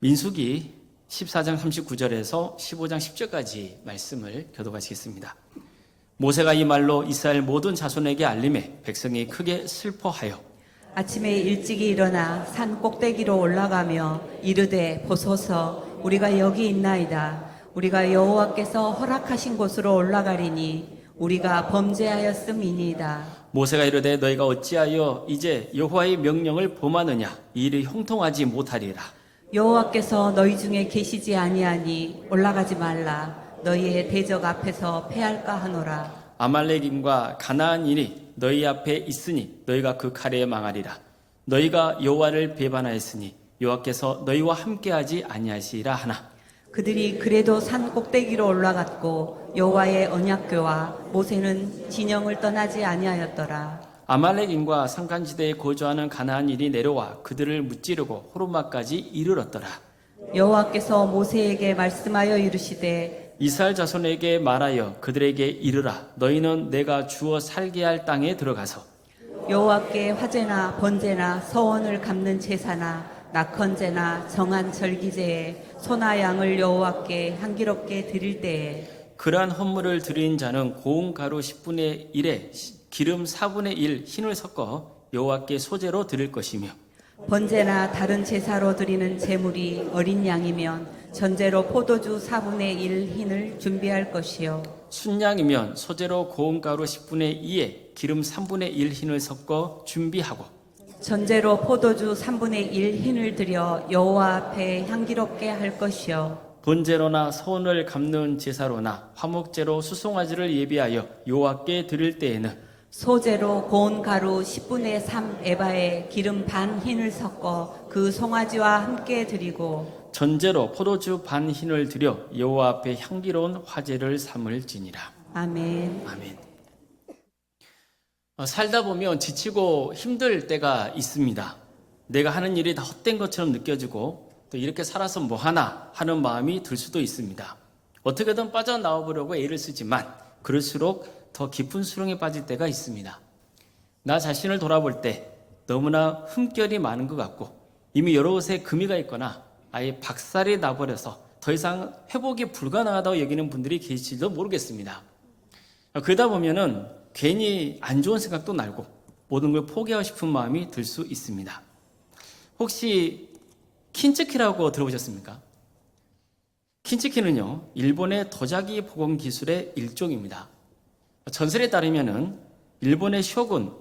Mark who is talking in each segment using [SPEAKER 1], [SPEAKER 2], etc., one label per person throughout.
[SPEAKER 1] 민수기 14장 39절에서 15장 10절까지 말씀을 교독하시겠습니다. 모세가 이 말로 이스라엘 모든 자손에게 알림해 백성이 크게 슬퍼하여
[SPEAKER 2] 아침에 일찍이 일어나 산 꼭대기로 올라가며 이르되 보소서 우리가 여기 있나이다. 우리가 여호와께서 허락하신 곳으로 올라가리니 우리가 범죄하였음이니이다.
[SPEAKER 1] 모세가 이르되 너희가 어찌하여 이제 여호와의 명령을 범하느냐 이 일이 형통하지 못하리라.
[SPEAKER 2] 여호와께서 너희 중에 계시지 아니하니 올라가지 말라. 너희의 대적 앞에서 패할까 하노라.
[SPEAKER 1] 아말렉인과 가나안인이 너희 앞에 있으니 너희가 그 칼에 망하리라. 너희가 여호와를 배반하였으니 여호와께서 너희와 함께하지 아니하시리라 하나.
[SPEAKER 2] 그들이 그래도 산 꼭대기로 올라갔고 여호와의 언약궤와 모세는 진영을 떠나지 아니하였더라.
[SPEAKER 1] 아말렉인과 산간지대에 거주하는 가나안인이 내려와 그들을 무찌르고 호르마까지 이르렀더라.
[SPEAKER 2] 여호와께서 모세에게 말씀하여 이르시되
[SPEAKER 1] 이스라엘 자손에게 말하여 그들에게 이르라. 너희는 내가 주어 살게 할 땅에 들어가서
[SPEAKER 2] 여호와께 화제나 번제나 서원을 갚는 제사나 낙헌제나 정한 절기제에 소나 양을 여호와께 향기롭게 드릴 때에
[SPEAKER 1] 그러한 헌물을 드린 자는 고운 가루 10분의 1에 기름 4분의 1 흰을 섞어 여호와께 소제로 드릴 것이며
[SPEAKER 2] 번제나 다른 제사로 드리는 제물이 어린 양이면 전제로 포도주 4분의 1 흰을 준비할 것이요
[SPEAKER 1] 순양이면 소제로 고운 가루 10분의 2에 기름 3분의 1 흰을 섞어 준비하고
[SPEAKER 2] 전제로 포도주 3분의 1 흰을 드려 여호와 앞에 향기롭게 할 것이요
[SPEAKER 1] 번제로나 서원을 갚는 제사로나 화목제로 수송아지를 예비하여 여호와께 드릴 때에는
[SPEAKER 2] 소제로 고운 가루 10분의 3 에바에 기름 반 흰을 섞어 그 송아지와 함께 드리고
[SPEAKER 1] 전제로 포도주 반 흰을 드려 여호와 앞에 향기로운 화제를 삼을지니라.
[SPEAKER 2] 아멘.
[SPEAKER 1] 아멘. 살다 보면 지치고 힘들 때가 있습니다. 내가 하는 일이 다 헛된 것처럼 느껴지고 또 이렇게 살아서 뭐 하나 하는 마음이 들 수도 있습니다. 어떻게든 빠져나와 보려고 애를 쓰지만 그럴수록 더 깊은 수렁에 빠질 때가 있습니다. 나 자신을 돌아볼 때 너무나 흠결이 많은 것 같고 이미 여러 곳에 금이 있거나 아예 박살이 나버려서 더 이상 회복이 불가능하다고 여기는 분들이 계실지도 모르겠습니다. 그러다 보면은 괜히 안 좋은 생각도 나고 모든 걸 포기하고 싶은 마음이 들 수 있습니다. 혹시 킨츠키라고 들어보셨습니까? 킨츠키는요, 일본의 도자기 복원 기술의 일종입니다. 전설에 따르면은 일본의 쇼군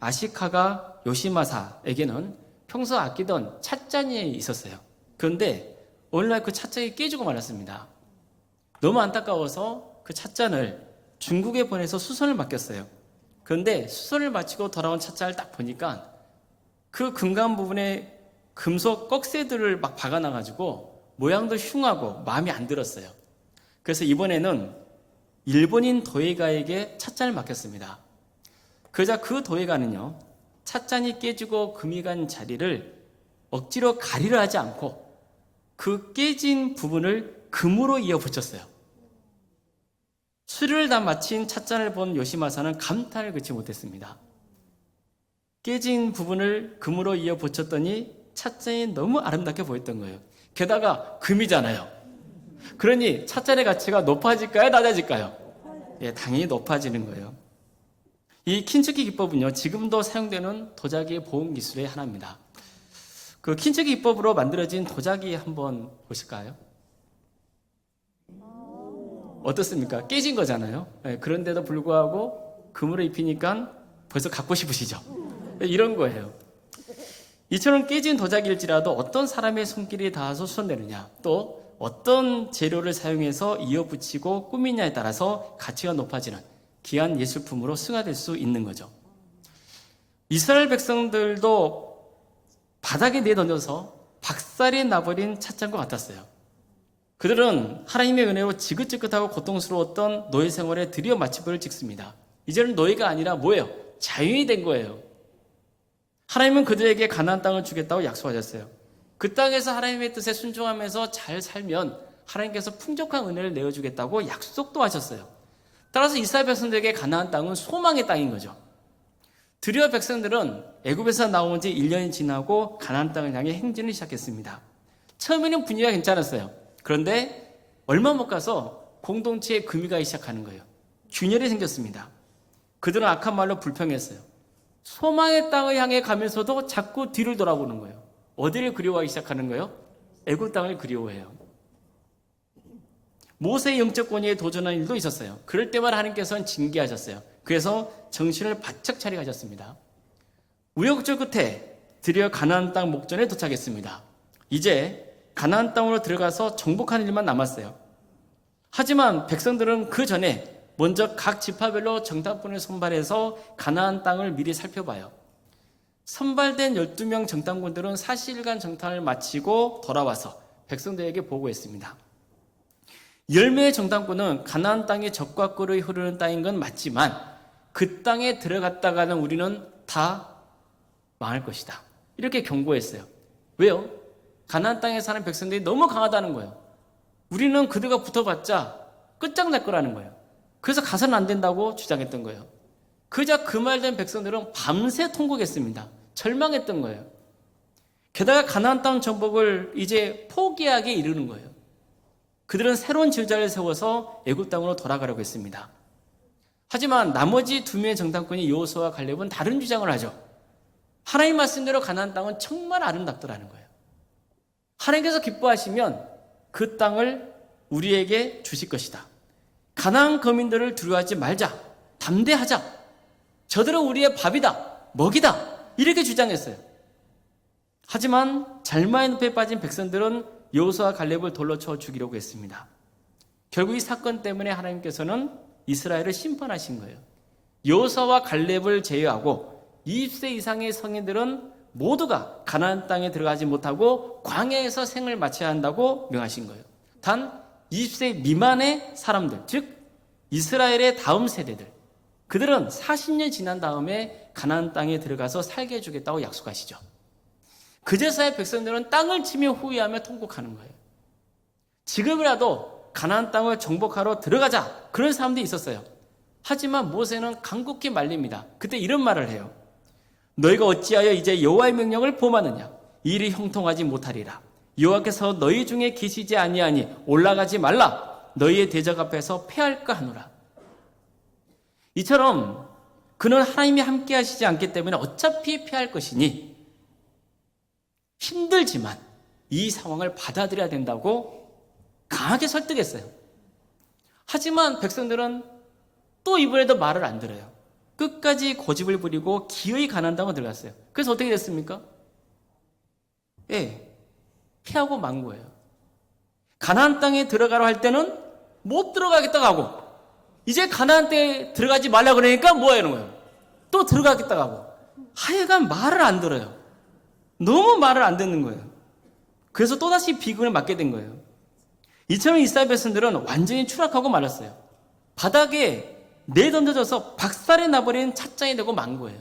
[SPEAKER 1] 아시카가 요시마사에게는 평소 아끼던 찻잔이 있었어요. 그런데 어느 날 그 찻잔이 깨지고 말았습니다. 너무 안타까워서 그 찻잔을 중국에 보내서 수선을 맡겼어요. 그런데 수선을 마치고 돌아온 찻잔을 딱 보니까 그 금간 부분에 금속 꺽쇠들을 막 박아놔가지고 모양도 흉하고 마음에 안 들었어요. 그래서 이번에는 일본인 도예가에게 찻잔을 맡겼습니다. 그러자 그 도예가는요, 찻잔이 깨지고 금이 간 자리를 억지로 가리려 하지 않고 그 깨진 부분을 금으로 이어 붙였어요. 수리를 다 마친 찻잔을 본 요시마사는 감탄을 그치 못했습니다. 깨진 부분을 금으로 이어 붙였더니 찻잔이 너무 아름답게 보였던 거예요. 게다가 금이잖아요. 그러니 찻잔의 가치가 높아질까요? 낮아질까요? 예, 당연히 높아지는 거예요. 이 킨츠키 기법은요, 지금도 사용되는 도자기 보온 기술의 하나입니다. 그 킨츠키 기법으로 만들어진 도자기 한번 보실까요? 어떻습니까? 깨진 거잖아요. 예, 그런데도 불구하고 금으로 입히니까 벌써 갖고 싶으시죠? 예, 이런 거예요. 이처럼 깨진 도자기일지라도 어떤 사람의 손길이 닿아서 수선되느냐, 또 어떤 재료를 사용해서 이어붙이고 꾸미냐에 따라서 가치가 높아지는 귀한 예술품으로 승화될 수 있는 거죠. 이스라엘 백성들도 바닥에 내던져서 박살이 나버린 찻잔과 같았어요. 그들은 하나님의 은혜로 지긋지긋하고 고통스러웠던 노예 생활에 드디어 마침표를 찍습니다. 이제는 노예가 아니라 뭐예요? 자유인이 된 거예요. 하나님은 그들에게 가나안 땅을 주겠다고 약속하셨어요. 그 땅에서 하나님의 뜻에 순종하면서 잘 살면 하나님께서 풍족한 은혜를 내어주겠다고 약속도 하셨어요. 따라서 이스라엘 백성들에게 가나안 땅은 소망의 땅인 거죠. 드디어 백성들은 애굽에서 나온 지 1년이 지나고 가나안 땅을 향해 행진을 시작했습니다. 처음에는 분위기가 괜찮았어요. 그런데 얼마 못 가서 공동체에 금이 가기 시작하는 거예요. 균열이 생겼습니다. 그들은 악한 말로 불평했어요. 소망의 땅을 향해 가면서도 자꾸 뒤를 돌아보는 거예요. 어디를 그리워하기 시작하는 거예요? 애굽 땅을 그리워해요. 모세의 영적 권위에 도전하는 일도 있었어요. 그럴 때마다 하나님께서는 징계하셨어요. 그래서 정신을 바짝 차리게 하셨습니다. 우여곡절 끝에 드디어 가나안 땅 목전에 도착했습니다. 이제 가나안 땅으로 들어가서 정복하는 일만 남았어요. 하지만 백성들은 그 전에 먼저 각 지파별로 정탐꾼을 선발해서 가나안 땅을 미리 살펴봐요. 선발된 12명 정탐꾼들은 40일간 정탐을 마치고 돌아와서 백성들에게 보고했습니다. 10명의 정탐꾼은 가나안 땅이 적과 꿀이 흐르는 땅인 건 맞지만 그 땅에 들어갔다가는 우리는 다 망할 것이다. 이렇게 경고했어요. 왜요? 가나안 땅에 사는 백성들이 너무 강하다는 거예요. 우리는 그들과 붙어봤자 끝장날 거라는 거예요. 그래서 가서는 안 된다고 주장했던 거예요. 그자 그 말된 백성들은 밤새 통곡했습니다. 절망했던 거예요. 게다가 가나안 땅 정복을 이제 포기하게 이르는 거예요. 그들은 새로운 지도자를 세워서 애굽 땅으로 돌아가려고 했습니다. 하지만 나머지 2명의 정탐꾼이 여호수아와 갈렙은 다른 주장을 하죠. 하나님 말씀대로 가나안 땅은 정말 아름답더라는 거예요. 하나님께서 기뻐하시면 그 땅을 우리에게 주실 것이다. 가나안 거민들을 두려워하지 말자. 담대하자. 저들은 우리의 밥이다. 먹이다. 이렇게 주장했어요. 하지만 잘마의 늪에 빠진 백성들은 여호수아와 갈렙을 돌로 쳐 죽이려고 했습니다. 결국 이 사건 때문에 하나님께서는 이스라엘을 심판하신 거예요. 여호수아와 갈렙을 제외하고 20세 이상의 성인들은 모두가 가나안 땅에 들어가지 못하고 광야에서 생을 마쳐야 한다고 명하신 거예요. 단 20세 미만의 사람들, 즉 이스라엘의 다음 세대들, 그들은 40년 지난 다음에 가나안 땅에 들어가서 살게 해주겠다고 약속하시죠. 그제서야 백성들은 땅을 치며 후회하며 통곡하는 거예요. 지금이라도 가나안 땅을 정복하러 들어가자, 그런 사람들이 있었어요. 하지만 모세는 간곡히 말립니다. 그때 이런 말을 해요. 너희가 어찌하여 이제 여호와의 명령을 범하느냐? 이 일이 형통하지 못하리라. 여호와께서 너희 중에 계시지 아니하니 올라가지 말라. 너희의 대적 앞에서 패할까 하노라. 이처럼 그는 하나님이 함께 하시지 않기 때문에 어차피 패할 것이니 힘들지만 이 상황을 받아들여야 된다고 강하게 설득했어요. 하지만 백성들은 또 이번에도 말을 안 들어요. 끝까지 고집을 부리고 기어이 가나안 땅으로 들어갔어요. 그래서 어떻게 됐습니까? 피하고 만 거예요. 가나안 땅에 들어가라 할 때는 못 들어가겠다고 하고, 이제 가나안 땅에 들어가지 말라 그러니까 뭐 하는 거예요? 또 들어가겠다고 하고. 하여간 말을 안 들어요. 너무 말을 안 듣는 거예요. 그래서 또다시 비근을 맞게 된 거예요. 이처럼 이스라엘 백성들은 완전히 추락하고 말았어요. 바닥에 내던져져서 박살이 나버린 찻장이 되고 만 거예요.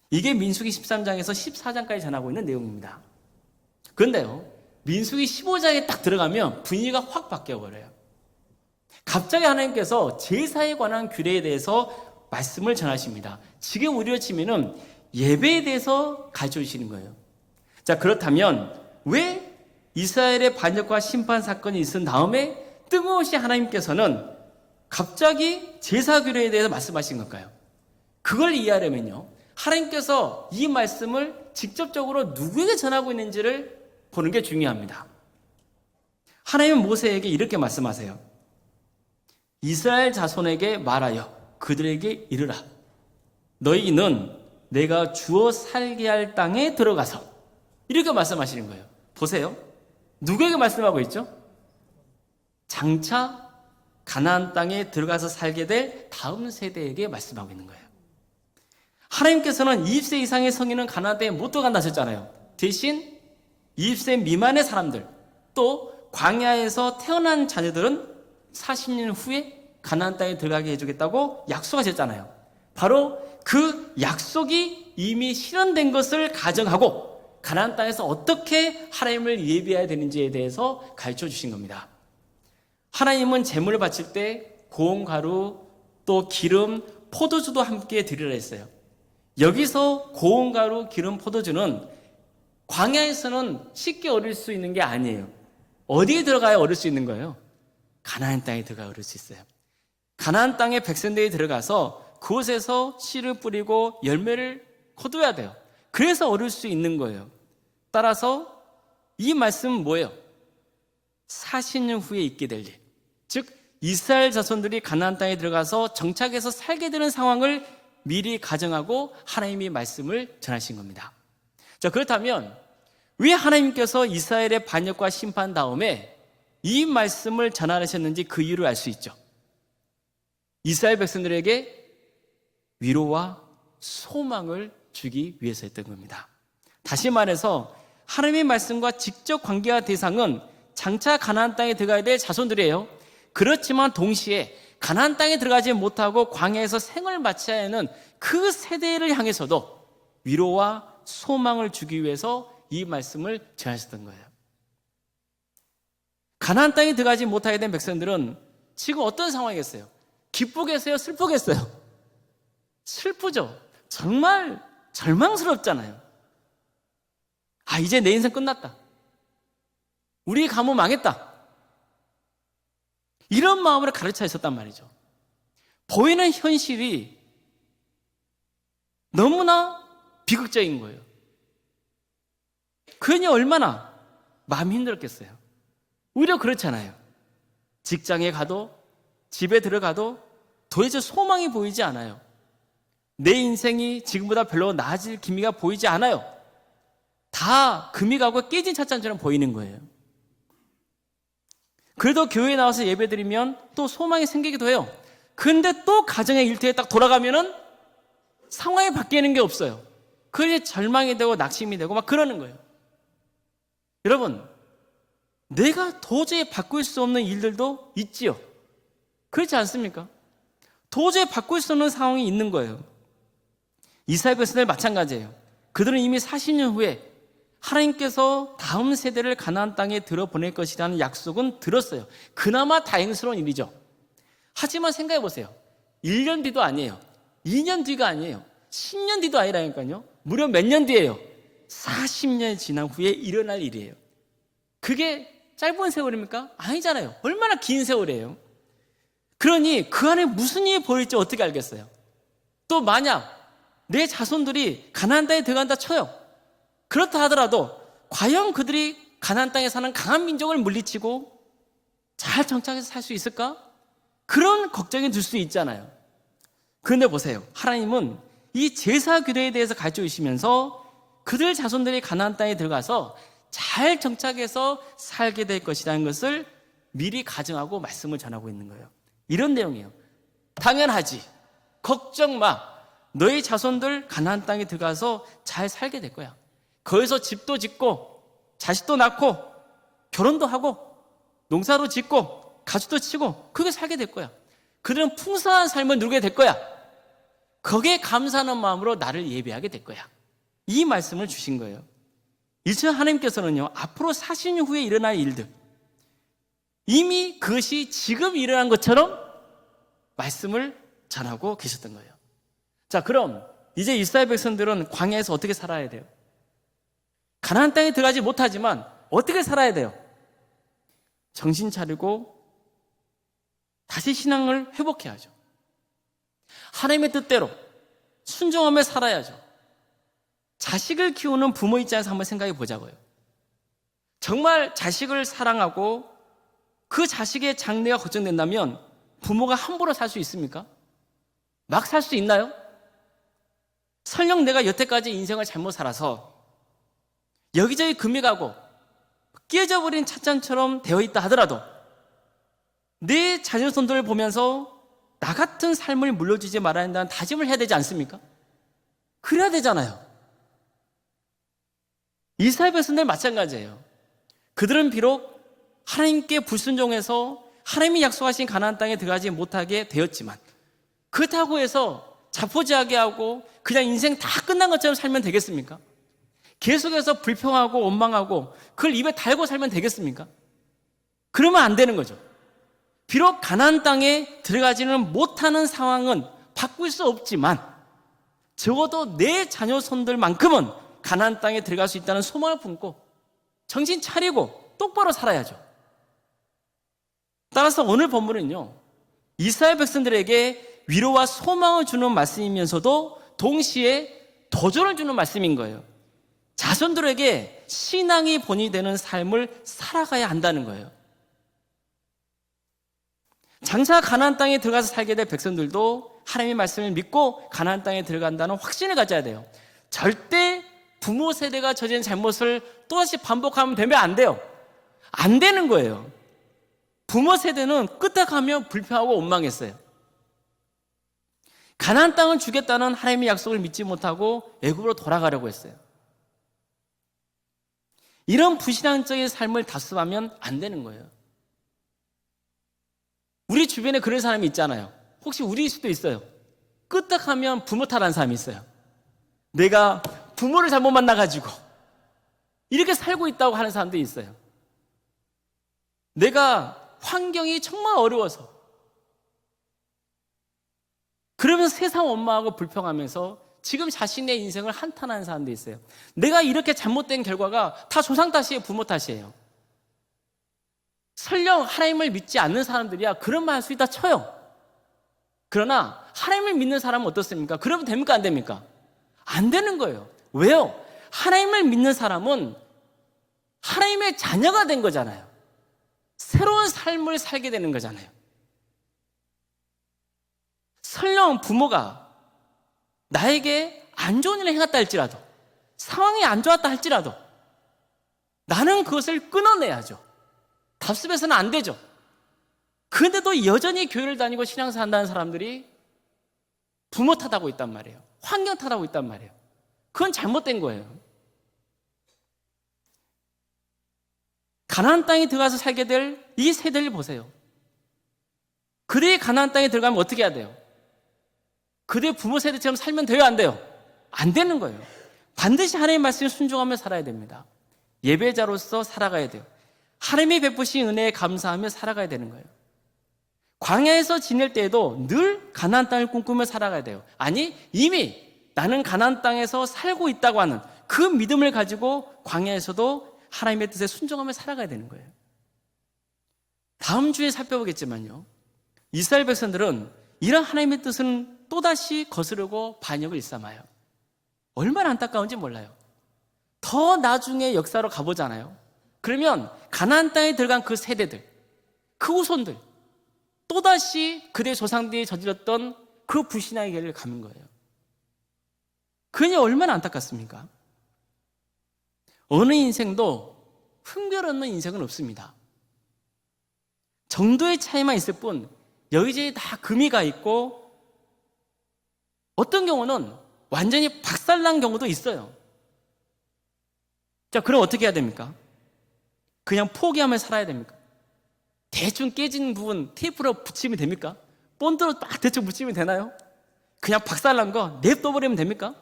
[SPEAKER 1] 이게 민수기 13장에서 14장까지 전하고 있는 내용입니다. 그런데요, 민수기 15장에 딱 들어가면 분위기가 확 바뀌어버려요. 갑자기 하나님께서 제사에 관한 규례에 대해서 말씀을 전하십니다. 지금 우리로 치면은 예배에 대해서 가르쳐 주시는 거예요. 자, 그렇다면 왜 이스라엘의 반역과 심판 사건이 있은 다음에 뜬금없이 하나님께서는 갑자기 제사 규례에 대해서 말씀하신 걸까요? 그걸 이해하려면요, 하나님께서 이 말씀을 직접적으로 누구에게 전하고 있는지를 보는 게 중요합니다. 하나님은 모세에게 이렇게 말씀하세요. 이스라엘 자손에게 말하여 그들에게 이르라. 너희는 내가 주어 살게 할 땅에 들어가서, 이렇게 말씀하시는 거예요. 보세요. 누구에게 말씀하고 있죠? 장차 가나안 땅에 들어가서 살게 될 다음 세대에게 말씀하고 있는 거예요. 하나님께서는 20세 이상의 성인은 가나안 땅에 못 들어간다 하셨잖아요. 대신 20세 미만의 사람들, 또 광야에서 태어난 자녀들은 40년 후에 가나안 땅에 들어가게 해주겠다고 약속하셨잖아요. 바로 그 약속이 이미 실현된 것을 가정하고 가나안 땅에서 어떻게 하나님을 예배해야 되는지에 대해서 가르쳐 주신 겁니다. 하나님은 제물을 바칠 때 고운 가루, 또 기름, 포도주도 함께 드리라 했어요. 여기서 고운 가루, 기름, 포도주는 광야에서는 쉽게 얻을 수 있는 게 아니에요. 어디에 들어가야 얻을 수 있는 거예요? 가나안 땅에 들어가야 얻을 수 있어요. 가나안 땅의 백성들이 들어가서 그곳에서 씨를 뿌리고 열매를 거둬야 돼요. 그래서 얻을 수 있는 거예요. 따라서 이 말씀은 뭐예요? 40년 후에 있게 될 일. 즉 이스라엘 자손들이 가나안 땅에 들어가서 정착해서 살게 되는 상황을 미리 가정하고 하나님이 말씀을 전하신 겁니다. 자, 그렇다면 왜 하나님께서 이스라엘의 반역과 심판 다음에 이 말씀을 전하셨는지 그 이유를 알 수 있죠. 이스라엘 백성들에게 위로와 소망을 주기 위해서였던 겁니다. 다시 말해서 하나님의 말씀과 직접 관계와 대상은 장차 가나안 땅에 들어가야 될 자손들이에요. 그렇지만 동시에 가나안 땅에 들어가지 못하고 광야에서 생을 마쳐야 하는 그 세대를 향해서도 위로와 소망을 주기 위해서 이 말씀을 전하셨던 거예요. 가나안 땅에 들어가지 못하게 된 백성들은 지금 어떤 상황이겠어요? 기쁘겠어요? 슬프겠어요? 슬프죠. 정말 절망스럽잖아요. 아, 이제 내 인생 끝났다. 우리 가문 망했다. 이런 마음으로 가르쳐 있었단 말이죠. 보이는 현실이 너무나 비극적인 거예요. 그러니 얼마나 마음이 힘들었겠어요. 오히려 그렇잖아요. 직장에 가도 집에 들어가도 도대체 소망이 보이지 않아요. 내 인생이 지금보다 별로 나아질 기미가 보이지 않아요. 다 금이 가고 깨진 찻잔처럼 보이는 거예요. 그래도 교회에 나와서 예배드리면 또 소망이 생기기도 해요. 근데 또 가정의 일터에 딱 돌아가면은 상황이 바뀌는 게 없어요. 그게 절망이 되고 낙심이 되고 막 그러는 거예요. 여러분, 내가 도저히 바꿀 수 없는 일들도 있지요. 그렇지 않습니까? 도저히 바꿀 수 없는 상황이 있는 거예요. 이스라엘 백성들 마찬가지예요. 그들은 이미 40년 후에 하나님께서 다음 세대를 가나안 땅에 들어보낼 것이라는 약속은 들었어요. 그나마 다행스러운 일이죠. 하지만 생각해 보세요. 1년 뒤도 아니에요. 2년 뒤가 아니에요. 10년 뒤도 아니라니까요. 무려 몇 년 뒤예요? 40년이 지난 후에 일어날 일이에요. 그게 짧은 세월입니까? 아니잖아요. 얼마나 긴 세월이에요. 그러니 그 안에 무슨 일이 벌일지 어떻게 알겠어요? 또 만약 내 자손들이 가나안 땅에 들어간다 쳐요. 그렇다 하더라도 과연 그들이 가나안 땅에 사는 강한 민족을 물리치고 잘 정착해서 살 수 있을까? 그런 걱정이 들 수 있잖아요. 그런데 보세요. 하나님은 이 제사 규례에 대해서 가르쳐 주시면서 그들 자손들이 가나안 땅에 들어가서 잘 정착해서 살게 될 것이라는 것을 미리 가정하고 말씀을 전하고 있는 거예요. 이런 내용이에요. 당연하지. 걱정 마. 너희 자손들 가나안 땅에 들어가서 잘 살게 될 거야. 거기서 집도 짓고 자식도 낳고 결혼도 하고 농사도 짓고 가축도 치고 그게 살게 될 거야. 그들은 풍성한 삶을 누리게 될 거야. 거기에 감사하는 마음으로 나를 예배하게 될 거야. 이 말씀을 주신 거예요. 이제 하나님께서는요, 앞으로 40년 후에 일어날 일들, 이미 그것이 지금 일어난 것처럼 말씀을 전하고 계셨던 거예요. 자, 그럼 이제 이스라엘 백성들은 광야에서 어떻게 살아야 돼요? 가나안 땅에 들어가지 못하지만 어떻게 살아야 돼요? 정신 차리고 다시 신앙을 회복해야죠. 하나님의 뜻대로 순종하며 살아야죠. 자식을 키우는 부모 입장에서 한번 생각해 보자고요. 정말 자식을 사랑하고 그 자식의 장래가 걱정된다면 부모가 함부로 살 수 있습니까? 막 살 수 있나요? 설령 내가 여태까지 인생을 잘못 살아서 여기저기 금이 가고 깨져버린 찻잔처럼 되어 있다 하더라도 내 자녀손들을 보면서 나 같은 삶을 물려주지 말아야 한다는 다짐을 해야 되지 않습니까? 그래야 되잖아요. 이스라엘 백성들 마찬가지예요. 그들은 비록 하나님께 불순종해서 하나님이 약속하신 가나안 땅에 들어가지 못하게 되었지만 그렇다고 해서 자포자기하게 하고 그냥 인생 다 끝난 것처럼 살면 되겠습니까? 계속해서 불평하고 원망하고 그걸 입에 달고 살면 되겠습니까? 그러면 안 되는 거죠. 비록 가나안 땅에 들어가지는 못하는 상황은 바꿀 수 없지만 적어도 내 자녀 손들만큼은 가나안 땅에 들어갈 수 있다는 소망을 품고 정신 차리고 똑바로 살아야죠. 따라서 오늘 본문은요, 이스라엘 백성들에게 위로와 소망을 주는 말씀이면서도 동시에 도전을 주는 말씀인 거예요. 자손들에게 신앙이 본이 되는 삶을 살아가야 한다는 거예요. 장차 가나안 땅에 들어가서 살게 될 백성들도 하나님의 말씀을 믿고 가나안 땅에 들어간다는 확신을 가져야 돼요. 절대 부모 세대가 저지른 잘못을 또다시 반복하면 되면 안 돼요. 안 되는 거예요. 부모 세대는 끝에 가면 불평하고 원망했어요. 가나안 땅을 주겠다는 하나님의 약속을 믿지 못하고 애굽으로 돌아가려고 했어요. 이런 부신앙적인 삶을 답습하면 안 되는 거예요. 우리 주변에 그런 사람이 있잖아요. 혹시 우리일 수도 있어요. 끄떡하면 부모 탓하는 사람이 있어요. 내가 부모를 잘못 만나가지고 이렇게 살고 있다고 하는 사람도 있어요. 내가 환경이 정말 어려워서 그러면서 세상 원망하고 불평하면서 지금 자신의 인생을 한탄하는 사람도 있어요. 내가 이렇게 잘못된 결과가 다 조상 탓이에요, 부모 탓이에요. 설령 하나님을 믿지 않는 사람들이야 그런 말 할 수 있다 쳐요. 그러나 하나님을 믿는 사람은 어떻습니까? 그러면 됩니까? 안 됩니까? 안 되는 거예요. 왜요? 하나님을 믿는 사람은 하나님의 자녀가 된 거잖아요. 새로운 삶을 살게 되는 거잖아요. 설령 부모가 나에게 안 좋은 일을 행했다 할지라도, 상황이 안 좋았다 할지라도 나는 그것을 끊어내야죠. 답습해서는 안 되죠. 그런데도 여전히 교회를 다니고 신앙생활 한다는 사람들이 부모 탓하고 있단 말이에요. 환경 탓하고 있단 말이에요. 그건 잘못된 거예요. 가나안 땅에 들어가서 살게 될 이 세대를 보세요. 그들이 가나안 땅에 들어가면 어떻게 해야 돼요? 그들의 부모 세대처럼 살면 돼요, 안 돼요? 안 되는 거예요. 반드시 하나님의 말씀에 순종하며 살아야 됩니다. 예배자로서 살아가야 돼요. 하나님이 베푸신 은혜에 감사하며 살아가야 되는 거예요. 광야에서 지낼 때에도 늘 가나안 땅을 꿈꾸며 살아가야 돼요. 아니, 이미 나는 가나안 땅에서 살고 있다고 하는 그 믿음을 가지고 광야에서도 하나님의 뜻에 순종하며 살아가야 되는 거예요. 다음 주에 살펴보겠지만요, 이스라엘 백성들은 이런 하나님의 뜻은 또다시 거스르고 반역을 일삼아요. 얼마나 안타까운지 몰라요. 더 나중에 역사로 가보잖아요. 그러면 가나안 땅에 들어간 그 세대들, 그 후손들 또다시 그들의 조상들이 저질렀던 그 불신앙의 길을 가는 거예요. 그게 얼마나 안타깝습니까? 어느 인생도 흥결없는 인생은 없습니다. 정도의 차이만 있을 뿐 여기저기 다 금이 가 있고 어떤 경우는 완전히 박살난 경우도 있어요. 자, 그럼 어떻게 해야 됩니까? 그냥 포기하며 살아야 됩니까? 대충 깨진 부분 테이프로 붙이면 됩니까? 본드로 막 대충 붙이면 되나요? 그냥 박살난 거 냅둬버리면 됩니까?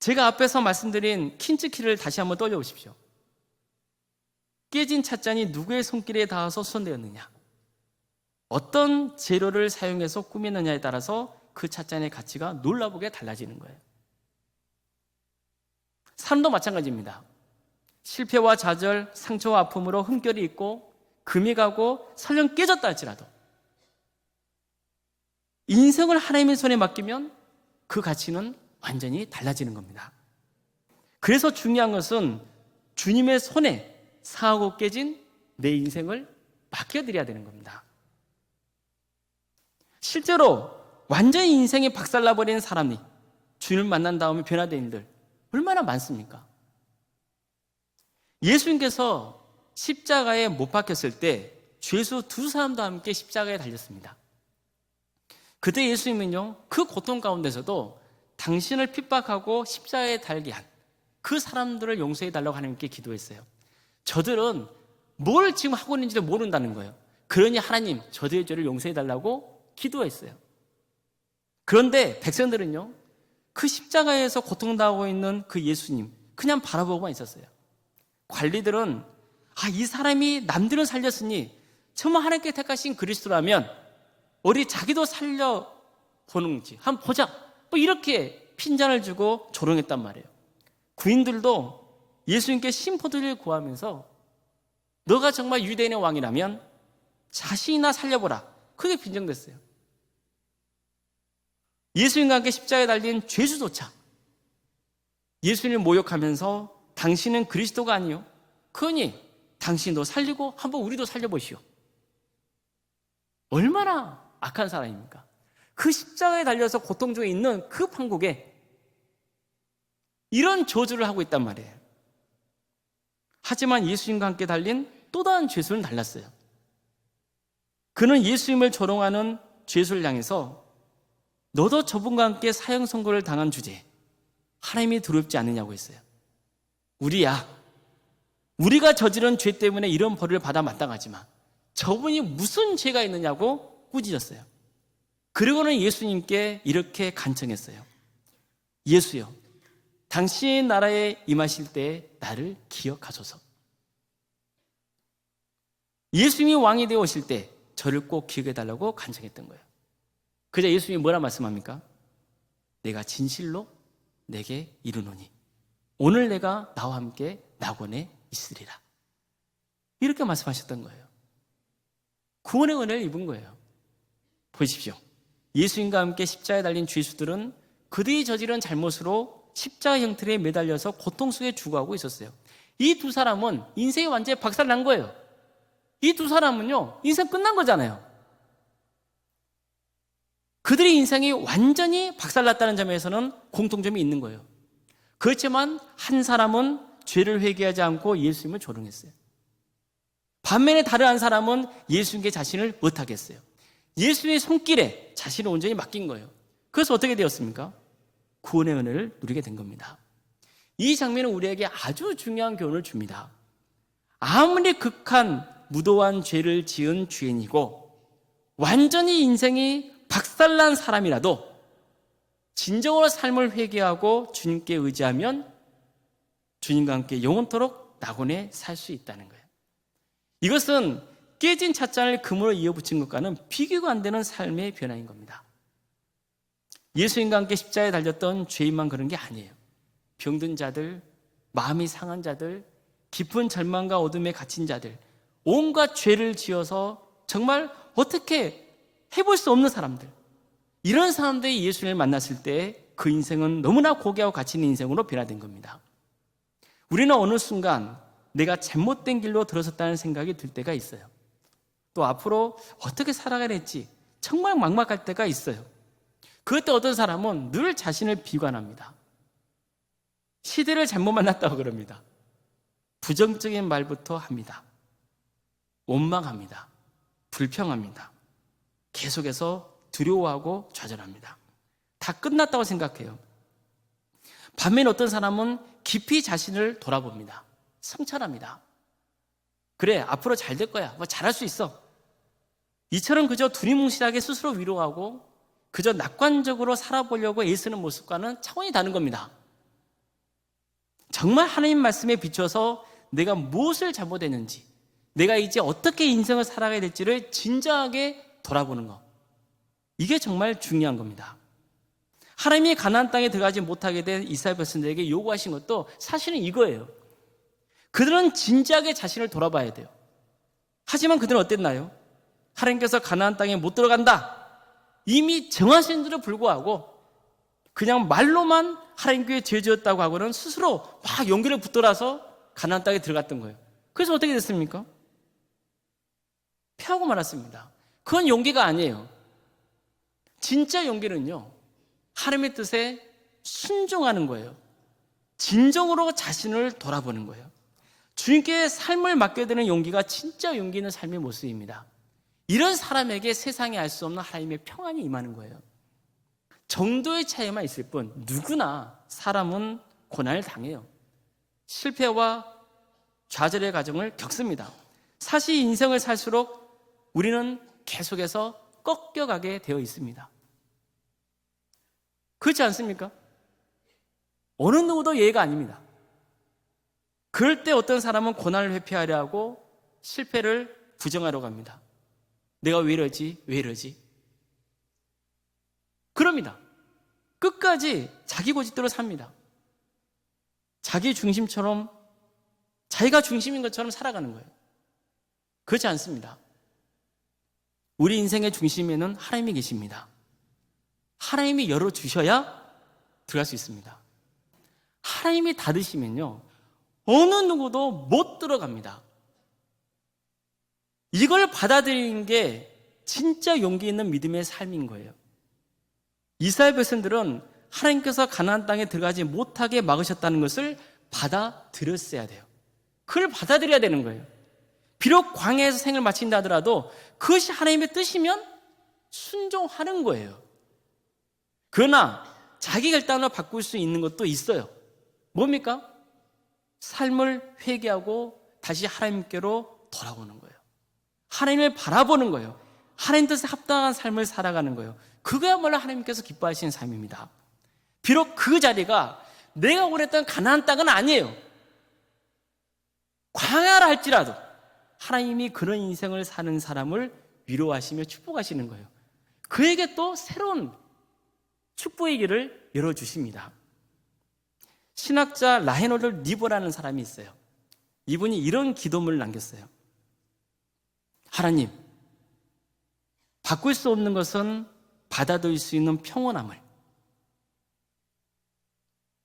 [SPEAKER 1] 제가 앞에서 말씀드린 킨츠키를 다시 한번 떠올려보십시오. 깨진 찻잔이 누구의 손길에 닿아서 수선되었느냐, 어떤 재료를 사용해서 꾸미느냐에 따라서 그 찻잔의 가치가 놀라보게 달라지는 거예요. 삶도 마찬가지입니다. 실패와 좌절, 상처와 아픔으로 흠결이 있고 금이 가고 설령 깨졌다 할지라도 인생을 하나님의 손에 맡기면 그 가치는 완전히 달라지는 겁니다. 그래서 중요한 것은 주님의 손에 상하고 깨진 내 인생을 맡겨드려야 되는 겁니다. 실제로 완전히 인생이 박살나버리는 사람이 주님을 만난 다음에 변화된 일들 얼마나 많습니까? 예수님께서 십자가에 못 박혔을 때 죄수 두 사람도 함께 십자가에 달렸습니다. 그때 예수님은요, 그 고통 가운데서도 당신을 핍박하고 십자가에 달게 한 그 사람들을 용서해 달라고 하나님께 기도했어요. 저들은 뭘 지금 하고 있는지도 모른다는 거예요. 그러니 하나님, 저들의 죄를 용서해 달라고 기도했어요. 그런데 백성들은요, 그 십자가에서 고통당하고 있는 그 예수님 그냥 바라보고만 있었어요. 관리들은 이 사람이 남들은 살렸으니 정말 하나님께 택하신 그리스도라면 우리 자기도 살려보는지 한번 보자, 뭐 이렇게 핀잔을 주고 조롱했단 말이에요. 군인들도 예수님께 심포도를 구하면서 너가 정말 유대인의 왕이라면 자신이나 살려보라. 그게 빈정됐어요. 예수님과 함께 십자가에 달린 죄수조차 예수님을 모욕하면서 당신은 그리스도가 아니요, 그러니 당신도 살리고 한번 우리도 살려보시오. 얼마나 악한 사람입니까? 그 십자가에 달려서 고통 중에 있는 그 판국에 이런 저주를 하고 있단 말이에요. 하지만 예수님과 함께 달린 또 다른 죄수는 달랐어요. 그는 예수님을 조롱하는 죄수를 향해서 너도 저분과 함께 사형 선고를 당한 주제에 하나님이 두렵지 않느냐고 했어요. 우리가 저지른 죄 때문에 이런 벌을 받아 마땅하지만 저분이 무슨 죄가 있느냐고 꾸짖었어요. 그리고는 예수님께 이렇게 간청했어요. 예수여, 당신의 나라에 임하실 때 나를 기억하소서. 예수님이 왕이 되어 오실 때 저를 꼭 기억해달라고 간청했던 거예요. 그자 예수님이 뭐라 말씀합니까? 내가 진실로 내게 이르노니 오늘 내가 나와 함께 낙원에 있으리라. 이렇게 말씀하셨던 거예요. 구원의 은혜를 입은 거예요. 보십시오. 예수님과 함께 십자가에 달린 죄수들은 그들이 저지른 잘못으로 십자가 형틀에 매달려서 고통 속에 죽어가고 있었어요. 이 두 사람은 인생이 완전히 박살난 거예요. 이 두 사람은요, 인생 끝난 거잖아요. 그들의 인생이 완전히 박살났다는 점에서는 공통점이 있는 거예요. 그렇지만 한 사람은 죄를 회개하지 않고 예수님을 조롱했어요. 반면에 다른 한 사람은 예수님께 자신을 의탁했어요. 예수님의 손길에 자신을 온전히 맡긴 거예요. 그래서 어떻게 되었습니까? 구원의 은혜를 누리게 된 겁니다. 이 장면은 우리에게 아주 중요한 교훈을 줍니다. 아무리 극한 무도한 죄를 지은 죄인이고 완전히 인생이 박살난 사람이라도 진정으로 삶을 회개하고 주님께 의지하면 주님과 함께 영원토록 낙원에 살 수 있다는 거예요. 이것은 깨진 찻잔을 금으로 이어붙인 것과는 비교가 안 되는 삶의 변화인 겁니다. 예수님과 함께 십자가에 달렸던 죄인만 그런 게 아니에요. 병든 자들, 마음이 상한 자들, 깊은 절망과 어둠에 갇힌 자들, 온갖 죄를 지어서 정말 어떻게 해볼 수 없는 사람들, 이런 사람들이 예수님을 만났을 때 그 인생은 너무나 고귀하고 가치 있는 인생으로 변화된 겁니다. 우리는 어느 순간 내가 잘못된 길로 들어섰다는 생각이 들 때가 있어요. 또 앞으로 어떻게 살아가야 될지 정말 막막할 때가 있어요. 그럴 때 어떤 사람은 늘 자신을 비관합니다. 시대를 잘못 만났다고 그럽니다. 부정적인 말부터 합니다. 원망합니다. 불평합니다. 계속해서 두려워하고 좌절합니다. 다 끝났다고 생각해요. 반면에 어떤 사람은 깊이 자신을 돌아봅니다. 성찰합니다. 그래, 앞으로 잘 될 거야. 뭐 잘할 수 있어. 이처럼 그저 두리뭉실하게 스스로 위로하고 그저 낙관적으로 살아보려고 애쓰는 모습과는 차원이 다른 겁니다. 정말 하나님 말씀에 비춰서 내가 무엇을 잘못했는지, 내가 이제 어떻게 인생을 살아가야 될지를 진정하게 돌아보는 것, 이게 정말 중요한 겁니다. 하나님이 가나안 땅에 들어가지 못하게 된 이스라엘 백성들에게 요구하신 것도 사실은 이거예요. 그들은 진지하게 자신을 돌아봐야 돼요. 하지만 그들은 어땠나요? 하나님께서 가나안 땅에 못 들어간다, 이미 정하신 줄에 불구하고 그냥 말로만 하나님께 죄 지었다고 하고는 스스로 막 용기를 붙들어서 가나안 땅에 들어갔던 거예요. 그래서 어떻게 됐습니까? 패하고 말았습니다. 그건 용기가 아니에요. 진짜 용기는요, 하나님의 뜻에 순종하는 거예요. 진정으로 자신을 돌아보는 거예요. 주님께 삶을 맡게 되는 용기가 진짜 용기 있는 삶의 모습입니다. 이런 사람에게 세상에 알 수 없는 하나님의 평안이 임하는 거예요. 정도의 차이만 있을 뿐 누구나 사람은 고난을 당해요. 실패와 좌절의 과정을 겪습니다. 사실 인생을 살수록 우리는 계속해서 꺾여가게 되어 있습니다. 그렇지 않습니까? 어느 누구도 예외가 아닙니다. 그럴 때 어떤 사람은 고난을 회피하려 하고 실패를 부정하려고 합니다. 내가 왜 이러지? 왜 이러지? 그럽니다. 끝까지 자기 고집대로 삽니다. 자기 중심처럼, 자기가 중심인 것처럼 살아가는 거예요. 그렇지 않습니다. 우리 인생의 중심에는 하나님이 계십니다. 하나님이 열어주셔야 들어갈 수 있습니다. 하나님이 닫으시면요, 어느 누구도 못 들어갑니다. 이걸 받아들이는 게 진짜 용기 있는 믿음의 삶인 거예요. 이스라엘 백성들은 하나님께서 가나안 땅에 들어가지 못하게 막으셨다는 것을 받아들였어야 돼요. 그걸 받아들여야 되는 거예요. 비록 광야에서 생을 마친다 하더라도 그것이 하나님의 뜻이면 순종하는 거예요. 그러나 자기 결단을 바꿀 수 있는 것도 있어요. 뭡니까? 삶을 회개하고 다시 하나님께로 돌아오는 거예요. 하나님을 바라보는 거예요. 하나님 뜻에 합당한 삶을 살아가는 거예요. 그거야말로 하나님께서 기뻐하시는 삶입니다. 비록 그 자리가 내가 원했던 가나안 땅은 아니에요. 광야라 할지라도 하나님이 그런 인생을 사는 사람을 위로하시며 축복하시는 거예요. 그에게 또 새로운 축복의 길을 열어주십니다. 신학자 라헤놀드 리버라는 사람이 있어요. 이분이 이런 기도문을 남겼어요. 하나님, 바꿀 수 없는 것은 받아들일 수 있는 평온함을,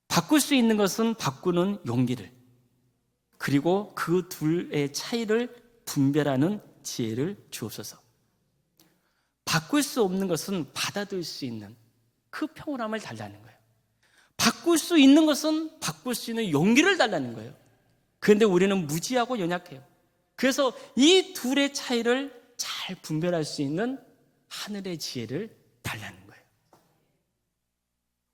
[SPEAKER 1] 바꿀 수 있는 것은 바꾸는 용기를, 그리고 그 둘의 차이를 분별하는 지혜를 주옵소서. 바꿀 수 없는 것은 받아들일 수 있는 그 평온함을 달라는 거예요. 바꿀 수 있는 것은 바꿀 수 있는 용기를 달라는 거예요. 그런데 우리는 무지하고 연약해요. 그래서 이 둘의 차이를 잘 분별할 수 있는 하늘의 지혜를 달라는 거예요.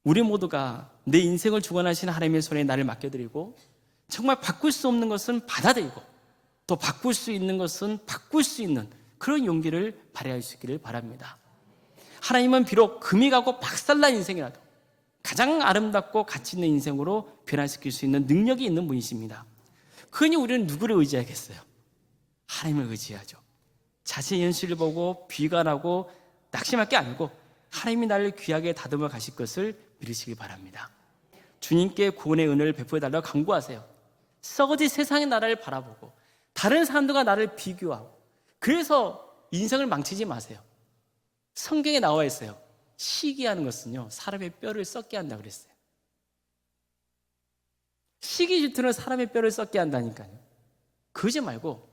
[SPEAKER 1] 우리 모두가 내 인생을 주관하시는 하나님의 손에 나를 맡겨드리고, 정말 바꿀 수 없는 것은 받아들이고, 또 바꿀 수 있는 것은 바꿀 수 있는 그런 용기를 발휘할 수 있기를 바랍니다. 하나님은 비록 금이 가고 박살난 인생이라도 가장 아름답고 가치 있는 인생으로 변화시킬 수 있는 능력이 있는 분이십니다. 그러니 우리는 누구를 의지하겠어요? 하나님을 의지하죠. 자신의 현실을 보고 비관하고 낙심할 게 아니고 하나님이 나를 귀하게 다듬어 가실 것을 믿으시기 바랍니다. 주님께 구원의 은혜를 베풀어달라고 간구하세요. 썩어진 세상의 나라를 바라보고 다른 사람들과 나를 비교하고, 그래서 인생을 망치지 마세요. 성경에 나와 있어요. 시기하는 것은요, 사람의 뼈를 썩게 한다 그랬어요. 시기 질투는 사람의 뼈를 썩게 한다니까요. 그러지 말고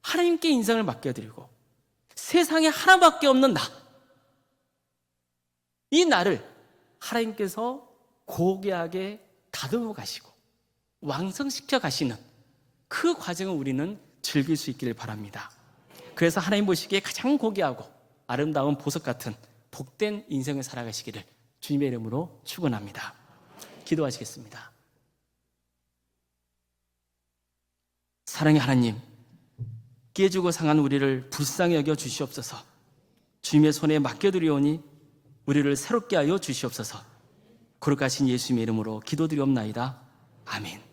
[SPEAKER 1] 하나님께 인생을 맡겨드리고 세상에 하나밖에 없는 나, 이 나를 하나님께서 고귀하게 다듬어 가시고 왕성시켜 가시는 그 과정을 우리는 즐길 수 있기를 바랍니다. 그래서 하나님 보시기에 가장 고귀하고 아름다운 보석 같은 복된 인생을 살아가시기를 주님의 이름으로 축원합니다. 기도하시겠습니다. 사랑의 하나님, 깨지고 상한 우리를 불쌍히 여겨 주시옵소서. 주님의 손에 맡겨드리오니 우리를 새롭게 하여 주시옵소서. 거룩하신 예수님의 이름으로 기도드리옵나이다. 아멘.